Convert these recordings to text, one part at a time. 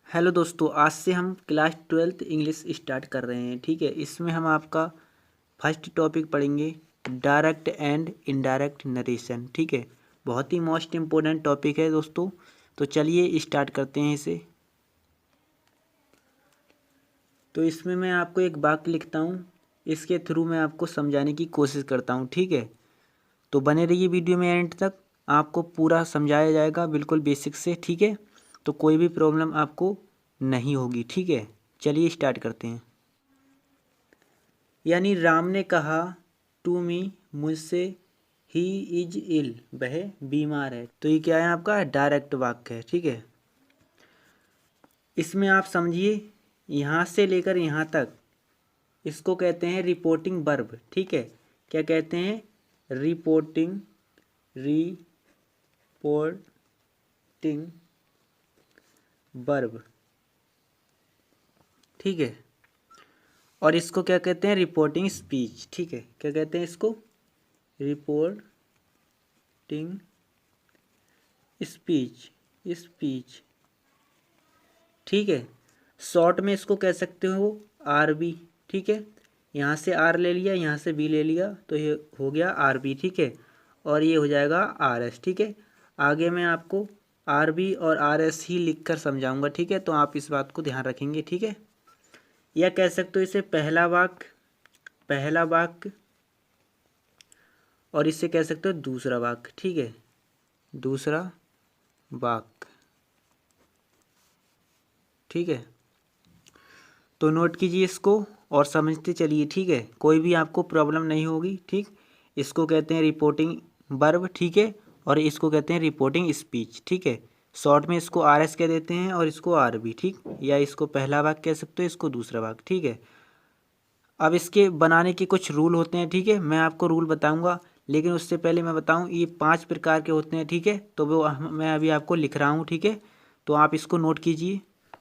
Hello दोस्तों, आज से हम क्लास 12th इंग्लिश स्टार्ट कर रहे हैं। ठीक है, इसमें हम आपका फर्स्ट टॉपिक पढ़ेंगे, डायरेक्ट एंड इनडायरेक्ट नरेशन। ठीक है, बहुत ही मोस्ट इम्पोर्टेंट टॉपिक है दोस्तों। तो चलिए स्टार्ट करते हैं इसे। तो इसमें मैं आपको एक वाक्य लिखता हूँ, इसके थ्रू मैं आपको समझाने की कोशिश करता हूँ। ठीक है, तो बने रहिए वीडियो में एंड तक, आपको पूरा समझाया जाएगा बिल्कुल बेसिक से। ठीक है, तो कोई भी प्रॉब्लम आपको नहीं होगी। ठीक है, चलिए स्टार्ट करते हैं। यानी राम ने कहा टू मी, मुझसे, ही इज इल, वह बीमार है। तो ये क्या है, आपका डायरेक्ट वाक्य है। ठीक है, इसमें आप समझिए, यहाँ से लेकर यहाँ तक इसको कहते हैं रिपोर्टिंग वर्ब। ठीक है, क्या कहते हैं, रिपोर्टिंग वर्ब। ठीक है, और इसको क्या कहते हैं, रिपोर्टिंग स्पीच। ठीक है, क्या कहते हैं इसको, रिपोर्टिंग स्पीच। ठीक है, शॉर्ट में इसको कह सकते हो आर बी। ठीक है, यहाँ से आर ले लिया, यहाँ से बी ले लिया, तो ये हो गया आर बी। ठीक है, और ये हो जाएगा आर एस। ठीक है, आगे मैं आपको आर बी और आर एस ही लिख कर समझाऊंगा। ठीक है, तो आप इस बात को ध्यान रखेंगे। ठीक है, या कह सकते हो इसे पहला वाक्य, और इससे कह सकते हो दूसरा वाक्य। ठीक है, दूसरा वाक्य। ठीक है, तो नोट कीजिए इसको और समझते चलिए। ठीक है, कोई भी आपको प्रॉब्लम नहीं होगी। ठीक, इसको कहते हैं रिपोर्टिंग वर्ब। ठीक है, और इसको कहते हैं रिपोर्टिंग स्पीच। ठीक है, शॉर्ट में इसको आर एस कह देते हैं और इसको आर बी। ठीक, या इसको पहला वाक्य कह सकते हो, इसको दूसरा वाक्य। ठीक है, अब इसके बनाने के कुछ रूल होते हैं। ठीक है, मैं आपको रूल बताऊंगा, लेकिन उससे पहले मैं बताऊं ये 5 प्रकार के होते हैं। ठीक है, तो वो मैं अभी आपको लिख रहा हूँ। ठीक है, तो आप इसको नोट कीजिए।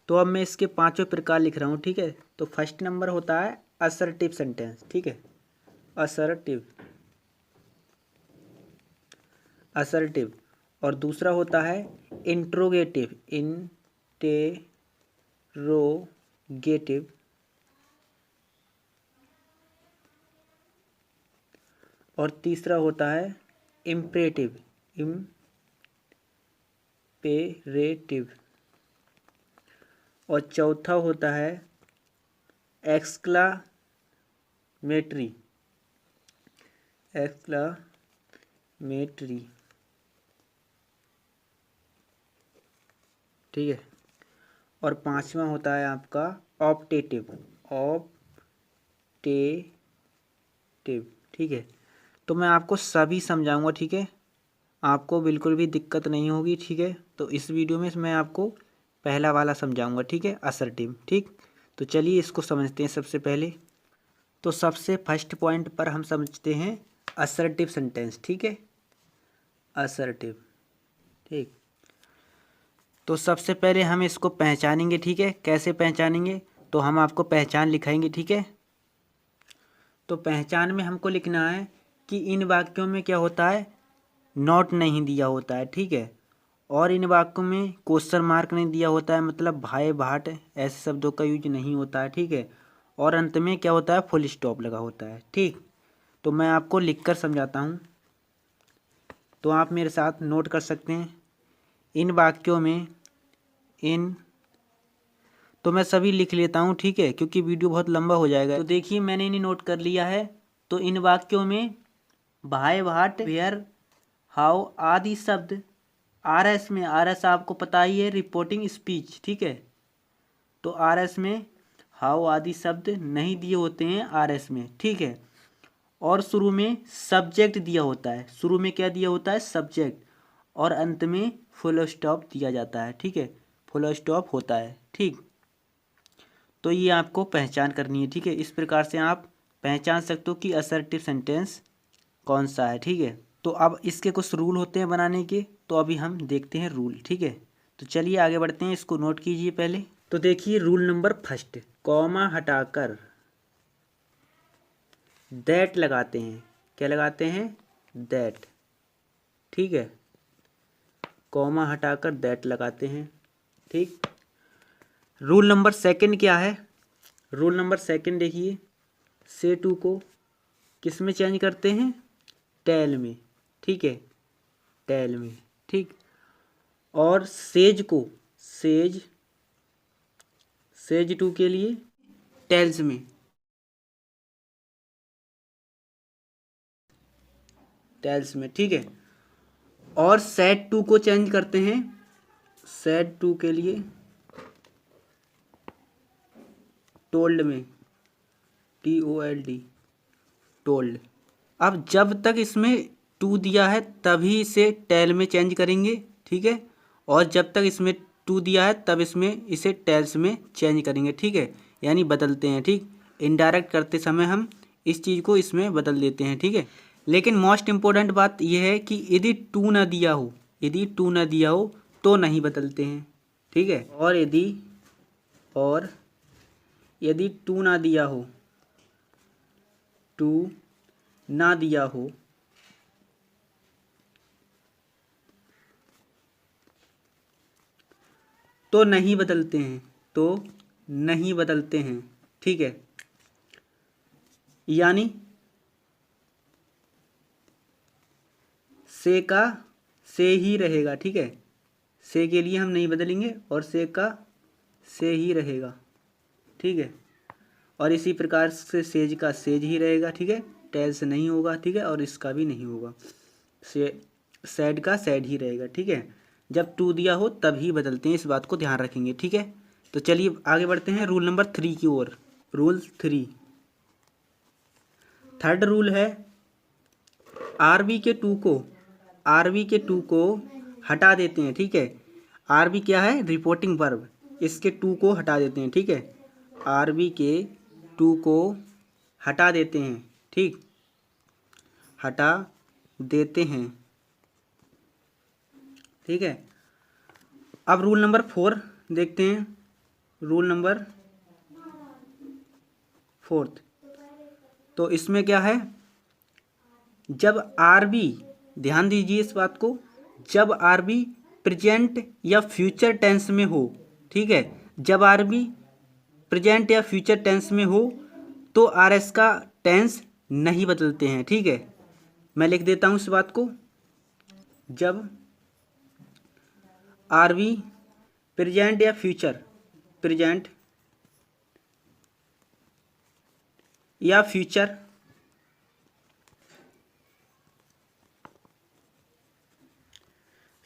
तो अब मैं इसके 5 प्रकार लिख रहा हूँ। ठीक है, तो फर्स्ट नंबर होता है असर्टिव सेंटेंस। ठीक है, असर्टिव। और दूसरा होता है इंटेरोगेटिव। और तीसरा होता है इम्पेरेटिव। और चौथा होता है एक्सक्लामेटरी। ठीक है, और पांचवा होता है आपका ऑप्टेटिव। ठीक है, तो मैं आपको सभी समझाऊंगा। ठीक है, आपको बिल्कुल भी दिक्कत नहीं होगी। ठीक है, तो इस वीडियो में मैं आपको पहला वाला समझाऊंगा। ठीक है, असर्टिव। ठीक, तो चलिए इसको समझते हैं सबसे पहले। तो सबसे फर्स्ट पॉइंट पर हम समझते हैं असर्टिव सेंटेंस। ठीक है, असर्टिव। ठीक, तो सबसे पहले हम इसको पहचानेंगे। ठीक है, कैसे पहचानेंगे, तो हम आपको पहचान लिखाएंगे। ठीक है, तो पहचान में हमको लिखना है कि इन वाक्यों में क्या होता है, नॉट नहीं दिया होता है। ठीक है, और इन वाक्यों में क्वेश्चन मार्क नहीं दिया होता है, मतलब भाई भाट ऐसे शब्दों का यूज नहीं होता है। ठीक है, और अंत में क्या होता है, फुल स्टॉप लगा होता है। ठीक, तो मैं आपको लिखकर समझाता हूँ, तो आप मेरे साथ नोट कर सकते हैं। इन वाक्यों में तो मैं सभी लिख लेता हूँ। ठीक है, क्योंकि वीडियो बहुत लंबा हो जाएगा। तो देखिए, मैंने इन्हें नोट कर लिया है। तो इन वाक्यों में भाई भाट, वेयर, हाउ आदि शब्द, आर एस में, आर एस आपको पता ही है रिपोर्टिंग स्पीच। ठीक है, तो आर एस में हाउ आदि शब्द नहीं दिए होते हैं आर एस में। ठीक है, और शुरू में सब्जेक्ट दिया होता है। शुरू में क्या दिया होता है, सब्जेक्ट, और अंत में फुल स्टॉप दिया जाता है। ठीक है, फुल स्टॉप होता है। ठीक, तो ये आपको पहचान करनी है। ठीक है, इस प्रकार से आप पहचान सकते हो कि असर्टिव सेंटेंस कौन सा है। ठीक है, तो अब इसके कुछ रूल होते हैं बनाने के, तो अभी हम देखते हैं रूल। ठीक है, तो चलिए आगे बढ़ते हैं, इसको नोट कीजिए पहले। तो देखिए रूल नंबर फर्स्ट, कॉमा हटाकर दैट लगाते हैं। क्या लगाते हैं, दैट। ठीक है, कॉमा हटाकर दैट लगाते हैं। ठीक, रूल नंबर सेकंड क्या है? रूल नंबर सेकंड देखिए, से टू को किस में चेंज करते हैं? टेल में, ठीक है, टेल में, ठीक। और सेज को, सेज सेज टू के लिए टेल्स में, टेल्स में, ठीक है। और सेड टू को चेंज करते हैं, सेड टू के लिए टोल्ड में, TOLD, टोल्ड। अब जब तक इसमें टू दिया है तभी इसे टेल में चेंज करेंगे, ठीक है। और जब तक इसमें टू दिया है तब इसमें इसे टेल्स में चेंज करेंगे, ठीक है। यानी बदलते हैं, ठीक। इनडायरेक्ट करते समय हम इस चीज़ को इसमें बदल देते हैं, ठीक है। लेकिन मोस्ट इम्पोर्टेंट बात यह है कि यदि टू ना दिया हो, यदि टू ना दिया हो तो नहीं बदलते हैं, ठीक है। और यदि टू ना दिया हो, टू ना दिया हो तो नहीं बदलते हैं, तो नहीं बदलते हैं, ठीक है। यानी से का से ही रहेगा, ठीक है। से के लिए हम नहीं बदलेंगे और से का से ही रहेगा, ठीक है। और इसी प्रकार से सेज का सेज ही रहेगा, ठीक है। टेल से नहीं होगा, ठीक है। और इसका भी नहीं होगा, से सैड का सैड ही रहेगा, ठीक है। जब टू दिया हो तभी बदलते हैं, इस बात को ध्यान रखेंगे, ठीक है। तो चलिए आगे बढ़ते हैं रूल नंबर 3 की ओर। रूल 3, थर्ड रूल है, आरबी के टू को हटा देते हैं, ठीक है। आरबी क्या है? Reporting verb. इसके टू को हटा देते हैं, ठीक है। आरबी के टू को हटा देते हैं, ठीक, हटा देते हैं, ठीक है। अब रूल नंबर 4 देखते हैं। रूल नंबर 4, तो इसमें क्या है? जब आरबी, ध्यान दीजिए इस बात को, जब आरबी प्रेजेंट या फ्यूचर टेंस में हो, ठीक है। जब आरबी प्रेजेंट या फ्यूचर टेंस में हो तो आरएस का टेंस नहीं बदलते हैं, ठीक है। मैं लिख देता हूँ इस बात को। जब आरबी प्रेजेंट या फ्यूचर, प्रेजेंट या फ्यूचर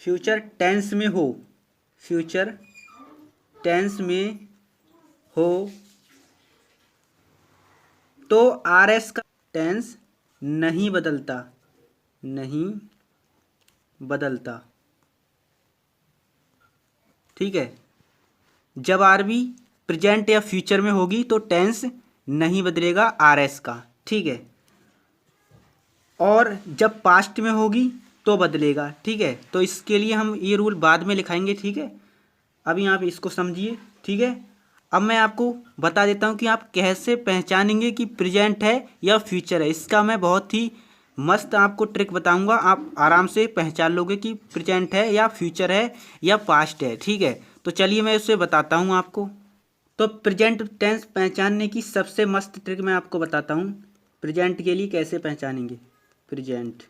फ्यूचर टेंस में हो, फ्यूचर टेंस में हो तो आरएस का टेंस नहीं बदलता, नहीं बदलता, ठीक है। जब आरबी प्रेजेंट या फ्यूचर में होगी तो टेंस नहीं बदलेगा आरएस का, ठीक है। और जब पास्ट में होगी तो बदलेगा, ठीक है। तो इसके लिए हम ये रूल बाद में लिखाएंगे, ठीक है। अभी आप इसको समझिए, ठीक है। अब मैं आपको बता देता हूँ कि आप कैसे पहचानेंगे कि प्रेजेंट है या फ्यूचर है। इसका मैं बहुत ही मस्त आपको ट्रिक बताऊंगा, आप आराम से पहचान लोगे कि प्रेजेंट है या फ्यूचर है या पास्ट है, ठीक है। तो चलिए मैं उसे बताता हूँ आपको। तो प्रेजेंट टेंस पहचानने की सबसे मस्त ट्रिक मैं आपको बताता हूँ। प्रेजेंट के लिए कैसे पहचानेंगे प्रेजेंट,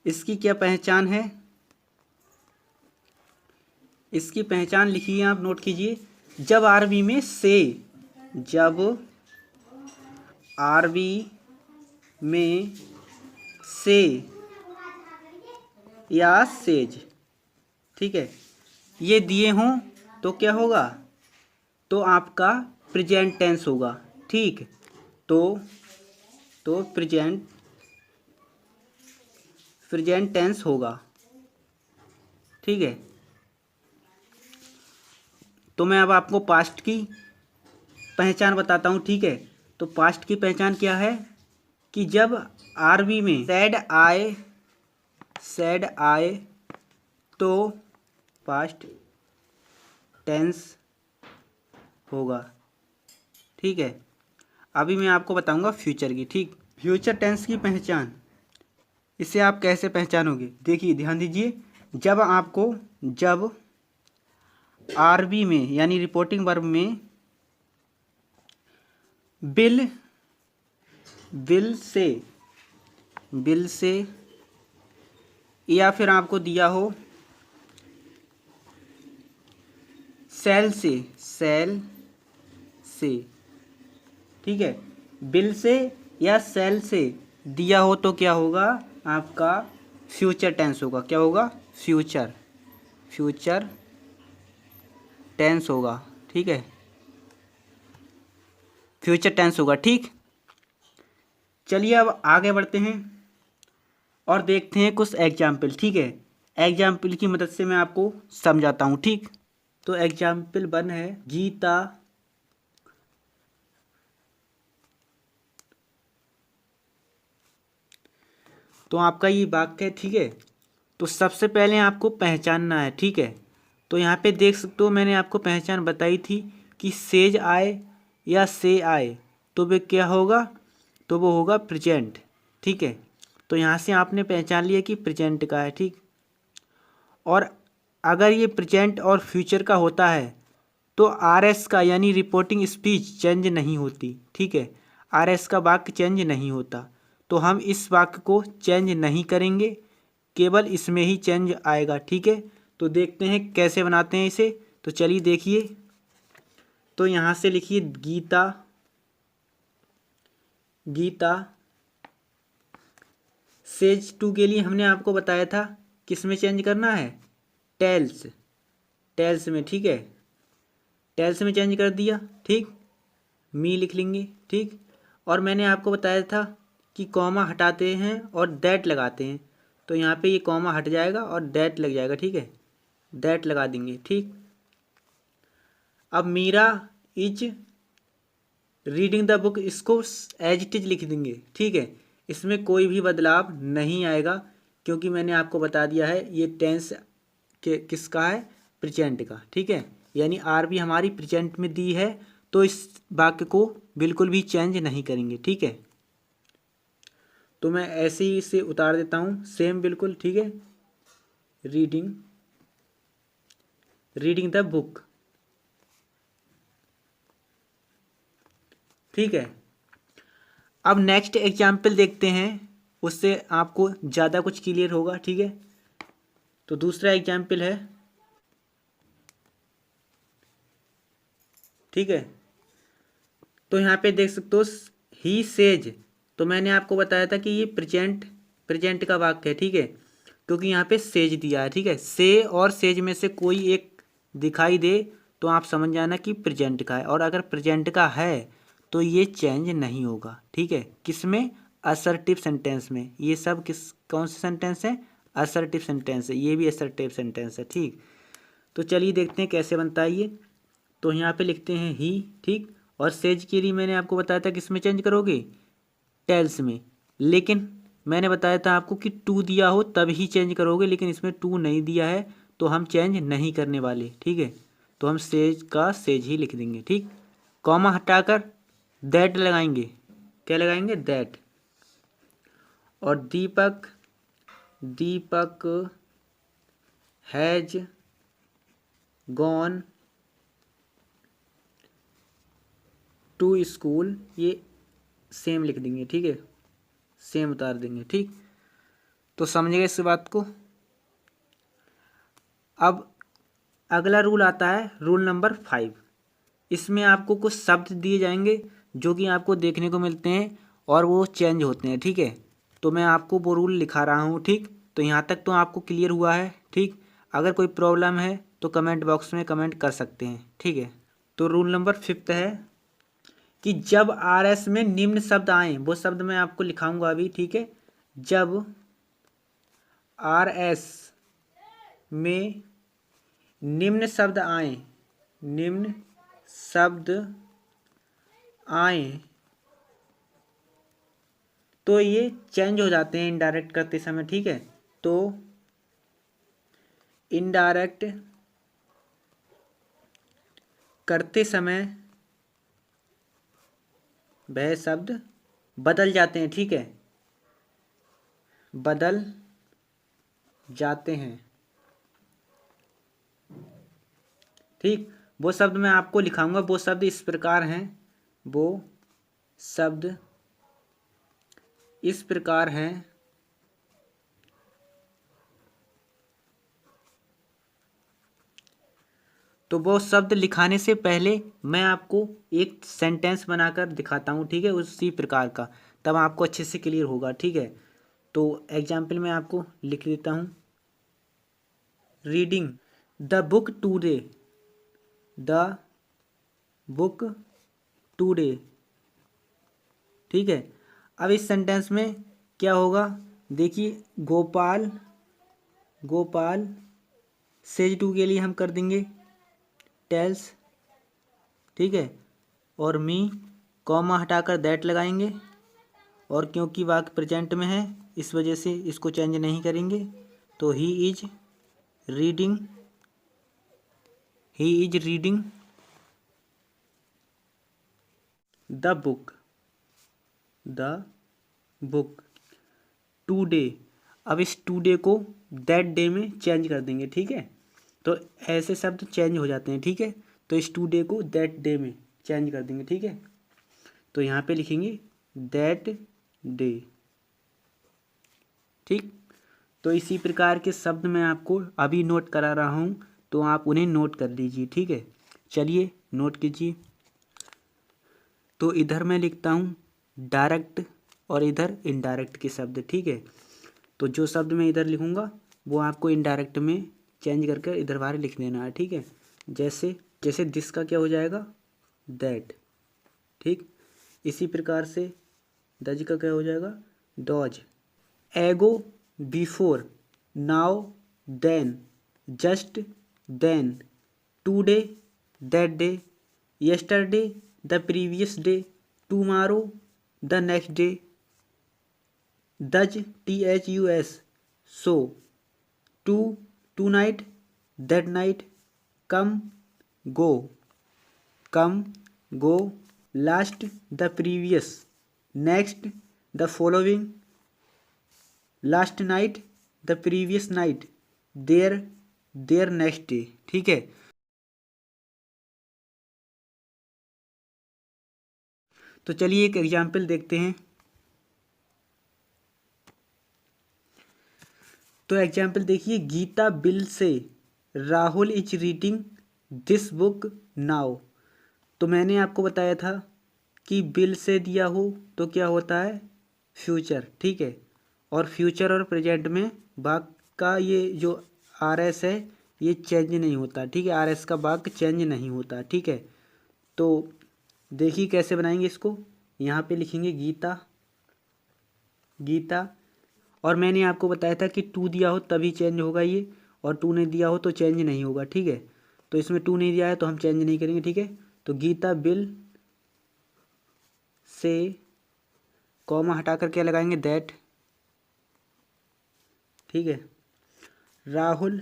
इसकी क्या पहचान है? इसकी पहचान लिखिए, आप नोट कीजिए। जब आरबी में से, जब आरबी में से या सेज, ठीक है, ये दिए हों तो क्या होगा? तो आपका प्रेजेंट टेंस होगा, ठीक। तो प्रेजेंट टेंस होगा, ठीक है। तो मैं अब आपको पास्ट की पहचान बताता हूँ, ठीक है। तो पास्ट की पहचान क्या है कि जब आरबी में सैड आए तो पास्ट टेंस होगा, ठीक है। अभी मैं आपको बताऊंगा फ्यूचर की, ठीक। फ्यूचर टेंस की पहचान, इसे आप कैसे पहचानोगे? देखिए ध्यान दीजिए। जब आरबी में यानी रिपोर्टिंग वर्ब में बिल से या फिर आपको दिया हो सेल से ठीक है, बिल से या सेल से दिया हो तो क्या होगा आपका फ्यूचर टेंस होगा। क्या होगा? फ्यूचर टेंस होगा। ठीक है, फ्यूचर टेंस होगा। ठीक, चलिए अब आगे बढ़ते हैं और देखते हैं कुछ एग्जाम्पल। ठीक है, एग्जाम्पल की मदद से मैं आपको समझाता हूँ। ठीक, तो एग्जाम्पल 1 है गीता तो आपका ये वाक्य है। ठीक है, तो सबसे पहले आपको पहचानना है। ठीक है, तो यहाँ पे देख सकते हो मैंने आपको पहचान बताई थी कि सेज आए या से आए तो वे क्या होगा, तो वो होगा प्रेजेंट। ठीक है, तो यहाँ से आपने पहचान लिया कि प्रेजेंट का है। ठीक, और अगर ये प्रेजेंट और फ्यूचर का होता है तो आरएस का यानी रिपोर्टिंग स्पीच चेंज नहीं होती। ठीक है, आरएस का वाक्य चेंज नहीं होता, तो हम इस वाक्य को चेंज नहीं करेंगे, केवल इसमें ही चेंज आएगा। ठीक है, तो देखते हैं कैसे बनाते हैं इसे। तो चलिए देखिए, तो यहाँ से लिखिए गीता सेज 2 के लिए हमने आपको बताया था किस में चेंज करना है, टेल्स में। ठीक है, टेल्स में चेंज कर दिया। ठीक, मी लिख लेंगे। ठीक, और मैंने आपको बताया था कि कॉमा हटाते हैं और दैट लगाते हैं, तो यहाँ पे ये कॉमा हट जाएगा और दैट लग जाएगा। ठीक है, दैट लगा देंगे। ठीक, अब Meera is reading the book, इसको एज इट इज लिख देंगे। ठीक है, इसमें कोई भी बदलाव नहीं आएगा क्योंकि मैंने आपको बता दिया है ये टेंस के किसका है, प्रेजेंट का। ठीक है, यानी आर भी हमारी प्रेजेंट में दी है, तो इस वाक्य को बिल्कुल भी चेंज नहीं करेंगे। ठीक है, तो मैं ऐसे ही इसे उतार देता हूँ सेम बिल्कुल। ठीक है, रीडिंग द बुक। ठीक है, अब नेक्स्ट एग्जाम्पल देखते हैं, उससे आपको ज़्यादा कुछ क्लियर होगा। ठीक है, तो दूसरा एग्जाम्पल है। ठीक है, तो यहाँ पे देख सकते हो ही सेज, तो मैंने आपको बताया था कि ये प्रेजेंट का वाक्य है। ठीक है, क्योंकि यहाँ पे सेज दिया है। ठीक है, से और सेज में से कोई एक दिखाई दे तो आप समझ जाना कि प्रेजेंट का है, और अगर प्रेजेंट का है तो ये चेंज नहीं होगा। ठीक है, किस में, असर्टिव सेंटेंस में। ये सब कौन से सेंटेंस है, असर्टिव सेंटेंस है, ये भी असर्टिव सेंटेंस है। ठीक, तो चलिए देखते हैं कैसे बनता है ये। तो यहाँ पे लिखते हैं ही। ठीक, और सेज के लिए मैंने आपको बताया था किस में चेंज करोगे, टेल्स में, लेकिन मैंने बताया था आपको कि टू दिया हो तब ही चेंज करोगे, लेकिन इसमें टू नहीं दिया है तो हम चेंज नहीं करने वाले। ठीक है, तो हम सेज का सेज ही लिख देंगे। ठीक, कॉमा हटाकर दैट लगाएंगे। क्या लगाएंगे, दैट। और दीपक हैज गॉन टू स्कूल, ये सेम लिख देंगे। ठीक है, सेम उतार देंगे। ठीक, तो समझिए इस बात को। अब अगला रूल आता है रूल नंबर 5। इसमें आपको कुछ शब्द दिए जाएंगे जो कि आपको देखने को मिलते हैं और वो चेंज होते हैं। ठीक है, तो मैं आपको वो रूल लिखा रहा हूँ। ठीक, तो यहाँ तक तो आपको क्लियर हुआ है। ठीक, अगर कोई प्रॉब्लम है तो कमेंट बॉक्स में कमेंट कर सकते हैं। ठीक है, तो रूल नंबर 5 है कि जब आर एस में निम्न शब्द आए, वो शब्द मैं आपको लिखाऊंगा अभी। ठीक है, जब आर एस में निम्न शब्द आए तो ये चेंज हो जाते हैं इनडायरेक्ट करते समय। ठीक है, तो इनडायरेक्ट करते समय वह शब्द बदल जाते हैं। ठीक है, बदल जाते हैं। ठीक। वो शब्द मैं आपको लिखाऊंगा, वो शब्द इस प्रकार हैं, वो शब्द इस प्रकार हैं। तो वो शब्द लिखाने से पहले मैं आपको एक सेंटेंस बनाकर दिखाता हूँ, ठीक है, उसी प्रकार का, तब आपको अच्छे से क्लियर होगा, ठीक है। तो एग्जाम्पल मैं आपको लिख देता हूँ। Reading the book today, the book today, ठीक है। अब इस सेंटेंस में क्या होगा, देखिए, गोपाल, गोपाल सेज टू के लिए हम कर देंगे टेल्स, ठीक है, और मी कॉमा हटाकर दैट लगाएंगे, और क्योंकि वाक्य प्रेजेंट में है इस वजह से इसको चेंज नहीं करेंगे। तो he is reading, he is reading the book, the book today. अब इस टूडे को दैट डे में चेंज कर देंगे, ठीक है। तो ऐसे शब्द चेंज हो जाते हैं, ठीक है। तो इस टूडे को दैट डे में चेंज कर देंगे, ठीक है। तो यहाँ पे लिखेंगे दैट डे, ठीक। तो इसी प्रकार के शब्द मैं आपको अभी नोट करा रहा हूँ, तो आप उन्हें नोट कर लीजिए, ठीक है। चलिए नोट कीजिए। तो इधर मैं लिखता हूँ डायरेक्ट और इधर इनडायरेक्ट के शब्द, ठीक है। तो जो शब्द मैं इधर लिखूँगा वो आपको इनडायरेक्ट में चेंज करके इधर बाहर लिख देना है, ठीक है। जैसे जैसे दिस का क्या हो जाएगा, दैट, ठीक। इसी प्रकार से दज का क्या हो जाएगा, डॉज। Ago, before, now, then, just, then, today, that day, yesterday, the previous day, tomorrow, the next day, thus, thus, so, to, tonight, that night, come, go, last, the previous, next, the following, last night, the previous night, there, their next day, ठीक है। तो चलिए एक example देखते हैं। तो example देखिए, Gita bill से Rahul is reading this book now. तो मैंने आपको बताया था कि बिल से दिया हो तो क्या होता है, फ्यूचर, ठीक है। और फ्यूचर और प्रेजेंट में वाक्य का ये जो आर एस है ये चेंज नहीं होता, ठीक है। आर एस का वाक्य चेंज नहीं होता, ठीक है। तो देखिए कैसे बनाएंगे इसको। यहाँ पे लिखेंगे गीता, गीता, और मैंने आपको बताया था कि टू दिया हो तभी चेंज होगा ये, और टू नहीं दिया हो तो चेंज नहीं होगा, ठीक है। तो इसमें टू नहीं दिया है तो हम चेंज नहीं करेंगे, ठीक है। तो गीता बिल से कॉमा हटाकर क्या लगाएंगे, दैट, ठीक है। Rahul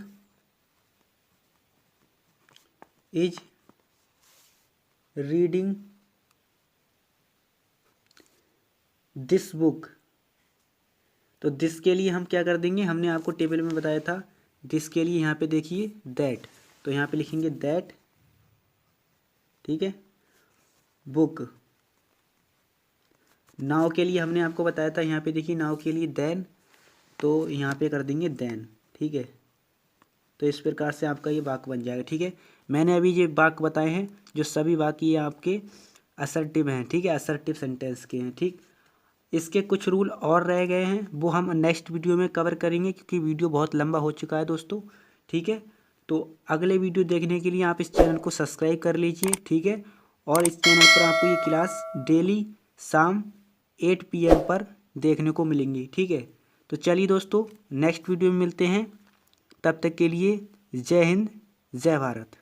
is reading this book. तो दिस के लिए हम क्या कर देंगे, हमने आपको टेबल में बताया था, दिस के लिए यहाँ पे देखिए दैट, तो यहाँ पे लिखेंगे दैट, ठीक है। बुक, नाउ के लिए हमने आपको बताया था, यहाँ पे देखिए नाउ के लिए देन, तो यहाँ पे कर देंगे देन, ठीक है। तो इस प्रकार से आपका ये वाक्य बन जाएगा, ठीक है। मैंने अभी ये वाक्य बताए हैं जो सभी वाक्य ये आपके असर्टिव हैं, ठीक है, असर्टिव सेंटेंस के हैं, ठीक। इसके कुछ रूल और रह गए हैं, वो हम नेक्स्ट वीडियो में कवर करेंगे क्योंकि वीडियो बहुत लंबा हो चुका है दोस्तों, ठीक है। तो अगले वीडियो देखने के लिए आप इस चैनल को सब्सक्राइब कर लीजिए, ठीक है। और इस चैनल पर आपको ये क्लास डेली शाम 8 PM पर देखने को मिलेंगी, ठीक है। तो चलिए दोस्तों नेक्स्ट वीडियो में मिलते हैं, तब तक के लिए जय हिंद, जय भारत।